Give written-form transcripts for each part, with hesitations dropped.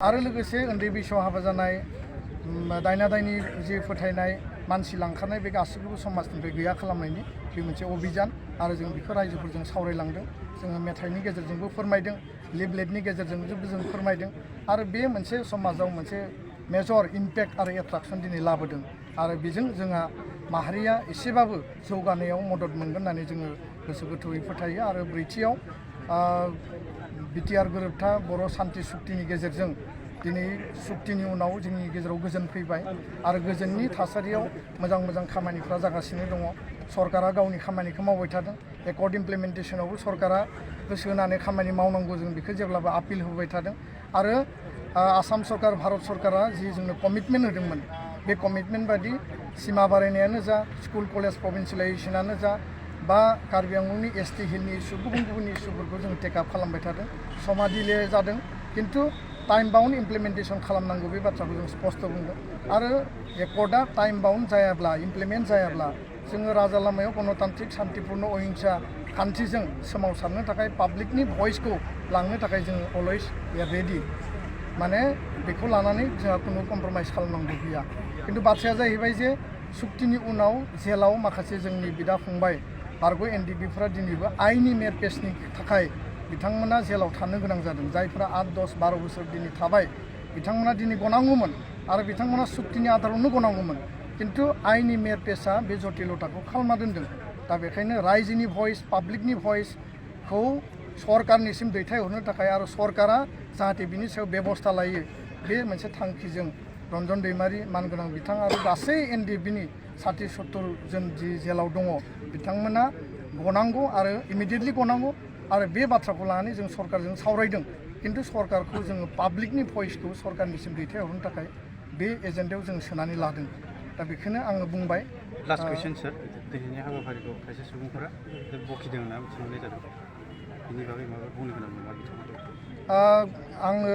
आरो लोगोसे उन्दै बैसोआव हाबा जानाय दायना दायनि जे फोथायनाय मानसि लांखारनाय बे गासैखौबो समाजनिफ्राय गैया खालामनायनि बे मोनसे अभियान आरो जों बेखौ रायजोफोरजों सावरायलांदों जोङो मेथाइनि गेजेरजोंबो फोरमायदों लिफलेटनि गेजेरजोंबो जों फोरमायदों आरो बे मोनसे समाजाव मोनसे मेजर इम्पेक्ट आरो एट्राक्सन दिनै लाबोदों आरो बेजों जोंहा माहारिया एसेबाबो जौगानायाव मदद मोनगोन होननानै जोङो गोसो गोथौयै फोथायो आरो ब्रैथियाव बिटिआर गोरोबथा बर' सान्थि सुक्तिनि गेजेरजों दिनै सुक्तिनि उनाव जोंनि गेजेराव गोजोन फैबाय आरो गोजोननि थासारियाव मोजां खामानिफ्रा जागासिनो दङ सरकारा गावनि खामानिखौ मावबाय थादों एकर्ड इमप्लिमेन्टेसनावबो सरकारा गोसो होनानै खामानि मावनांगौ जों बेखौ जेब्लाबो आपिल होबाय थादों आरो आसाम सरकार भारत सरकारा जि जोंनो कमिटमेन्ट होदोंमोन बे कमिटमेन्ट बादि सिमा बारायनायानो जा स्कुल कलेज प्रभिन्सियेलाइजेसनानो जा बा कार्बि आंलंनि एसटि हिलनि इस्यु गुबुन इस्युफोरखौ जों टेकआप खालामबाय थादों समा डिले जादों खिन्थु टाइम बाउन्ड इमप्लिमेन्टेसन खालामनांगौ बे बाथ्राखौ जों स्पष्ट बुंदों आरो एकर्डआ टाइम बाउन्ड जायाब्ला इमप्लिमेन्ट जायाब्ला जोङो राजा लामायाव गणतान्त्रिक शान्तिपूर्ण अहिंसा खान्थिजों सोमावसारनो थाखाय पाब्लिकनि भइसखौ लांनो थाखाय जोङो अलवेज वी आर रेडि माने बेखौ लानानै जोंहा खुनु कमप्रमाइज खालामनांगौ गैया खिन्थु बाथ्राया जाहैबाय जे सुक्तिनि उनाव जेलाव माखासे जोंनि बिदा फंबाय बारग' एनडिबिफोरा दिनैबो आइनि मेरपेजनि थाखाय बिथांमोना जेलाव थानो गोनां जादों जायफ्रा 8-10-12 बोसोर दिनै थाबाय बिथांमोना दिनै गनांगौमोन आरो बिथांमोना सुक्तिनि आधारावनो गनांगौमोन खिन्थु आइनि मेरपेजआ बे जटिलताखौ खालामना दोनदों दा बेखायनो रायजोनि भइस पाब्लिकनि भइसखौ सरकारनिसिम दैथायहरनो थाखाय आरो सरकारा जाहाथे बिनि सायाव बेबस्था लायो बे मोनसे थांखिजों रन्जन दैमारि मानगोनां बिथां आरो गासै एनडिबिनि 60-70 जन जि जेलाव दङ बिथांमोना गनांगौ आरो इमिडियेटलि गनांगौ आरो बे बाथ्राखौ लानानै जों सरकारजों सावरायदों खिन्थु सरकारखौ जोङो पाब्लिकनि भइसखौ सरकारनिसिम दैथायहरनो थाखाय बे एजेन्डायाव जों सोनानै लादों दा बेखौनो आङो बुंबाय लास्ट कुइसन सार दिनैनि हाबाफारिखौ खायसे सुबुंफोरा बखिदों होनना सोंनाय जादों बिनि बागै माबा बुंनो गोनां नङा बिथांमोनखौ आङो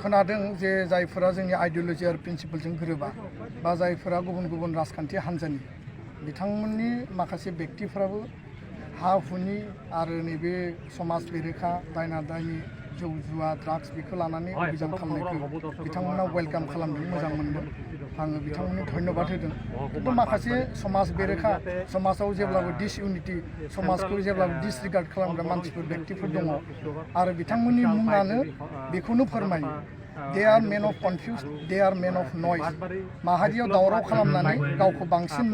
खोनादों जे जायफोरा जोंनि आइडिय'लजि आरो प्रिन्सिपलजों गोरोबा बा जायफोरा गुबुन राजखान्थि हान्जानि बिथांमोननि माखासे बेक्तिफ्राबो हा हुनि आरो नैबे समाज बेरेखा दायना दायनि जौ जुवा ड्राग्स बेखौ लानानै अभियान खालामनायखौ बिथांमोना वेलकाम खालामदों मोजां मोनदों आङो बिथांमोननो धन्यबाद होदों खिन्थु माखासे समाज बेरेखा समाजाव जेब्लाबो डिसइउनिटि समाजखौ जेब्लाबो डिसरिगार्ड खालामग्रा मानसिफोर बेक्तिफोर दङ आरो बिथांमोननि मुङानो बेखौनो फोरमायो they are main of कनफिउज they are main of नयस माहारियाव दावराव खालामनानै गावखौ बांसिन